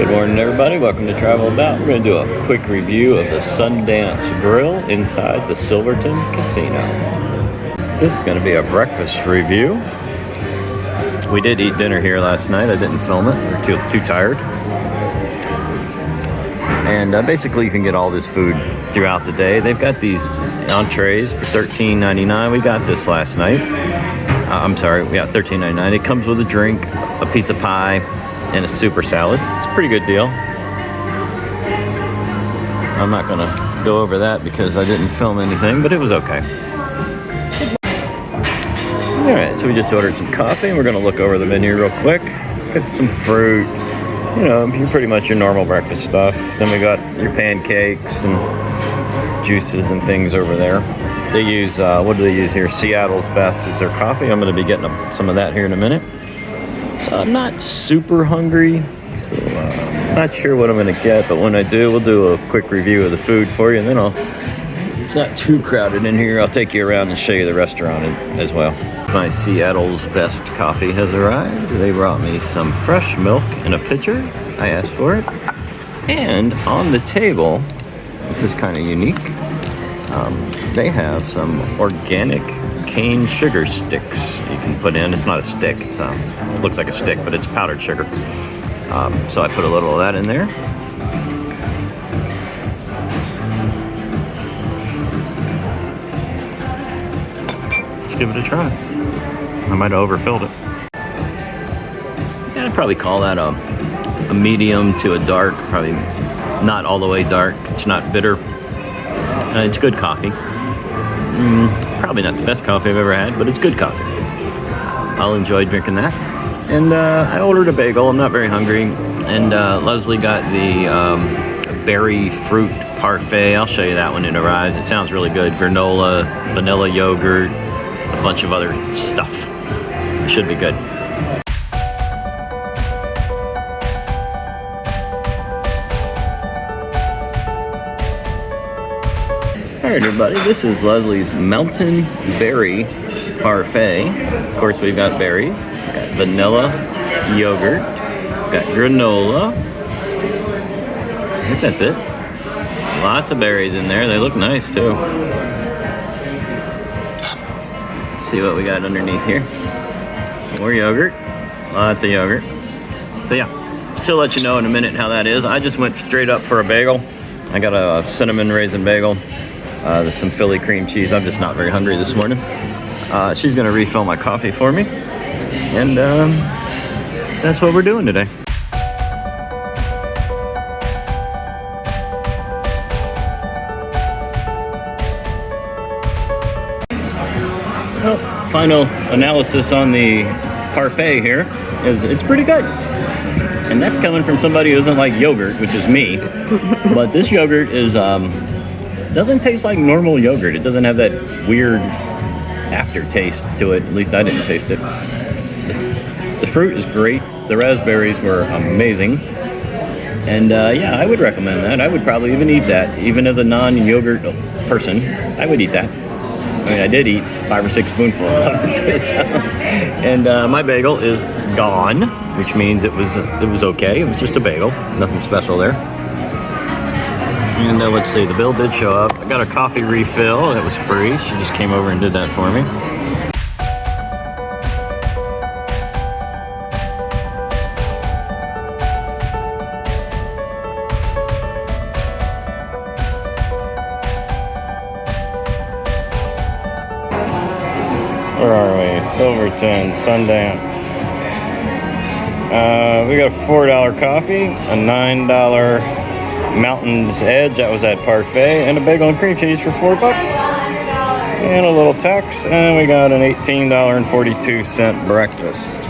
Good morning, everybody. Welcome to Travel About. We're going to do a quick review of the Sundance Grill inside the Silverton Casino. This is going to be a breakfast review. We did eat dinner here last night. I didn't film it. We were too tired. And basically, you can get all this food throughout the day. They've got these entrees for $13.99. We got this last night. I'm sorry, we got $13.99. It comes with a drink, a piece of pie, and a super salad. It's a pretty good deal. I'm not gonna go over that because I didn't film anything, but it was okay. All right, so we just ordered some coffee, and we're gonna look over the menu real quick. Get some fruit, you know, pretty much your normal breakfast stuff. Then we got your pancakes and juices and things over there. They use, what do they use here? Seattle's Best is their coffee. I'm gonna be getting some of that here in a minute. I'm not super hungry, so I'm not sure what I'm going to get, but when I do, we'll do a quick review of the food for you, and then it's not too crowded in here, I'll take you around and show you the restaurant as well. My Seattle's Best coffee has arrived. They brought me some fresh milk in a pitcher. I asked for it. And on the table, this is kind of unique, they have some organic cane sugar sticks you can put in. It's not a stick, it looks like a stick, but it's powdered sugar. So I put a little of that in there. Let's give it a try. I might have overfilled it. Yeah, I'd probably call that a medium to a dark, probably not all the way dark. It's not bitter. It's good coffee. Probably not the best coffee I've ever had, but it's good coffee. I'll enjoy drinking that. And I ordered a bagel. I'm not very hungry. And Leslie got the berry fruit parfait. I'll show you that when it arrives. It sounds really good. Granola, vanilla yogurt, a bunch of other stuff. It should be good. Alright, everybody, this is Leslie's Mountain Berry Parfait. Of course, we've got berries, we've got vanilla yogurt, we've got granola. I think that's it. Lots of berries in there. They look nice, too. Let's see what we got underneath here. More yogurt. Lots of yogurt. So, yeah, still let you know in a minute how that is. I just went straight up for a bagel. I got a cinnamon raisin bagel. There's some Philly cream cheese. I'm just not very hungry this morning. She's going to refill my coffee for me. And that's what we're doing today. Well, final analysis on the parfait here is it's pretty good. And that's coming from somebody who doesn't like yogurt, which is me. But this yogurt is... doesn't taste like normal yogurt. It doesn't have that weird aftertaste to it. At least I didn't taste it. The fruit is great. The raspberries were amazing. And yeah, I would recommend that. I would probably even eat that. Even as a non-yogurt person, I would eat that. I mean, I did eat 5 or 6 spoonfuls of it. So. And my bagel is gone, which means it was okay. It was just a bagel. Nothing special there. And let's see, the bill did show up. I got a coffee refill. It was free. She just came over and did that for me. Where are we? Silverton, Sundance. We got a $4 coffee, a $9 Mountain's Edge, that was at Parfait, and a bagel and cream cheese for $4, and a little tax, and we got an $18.42 breakfast.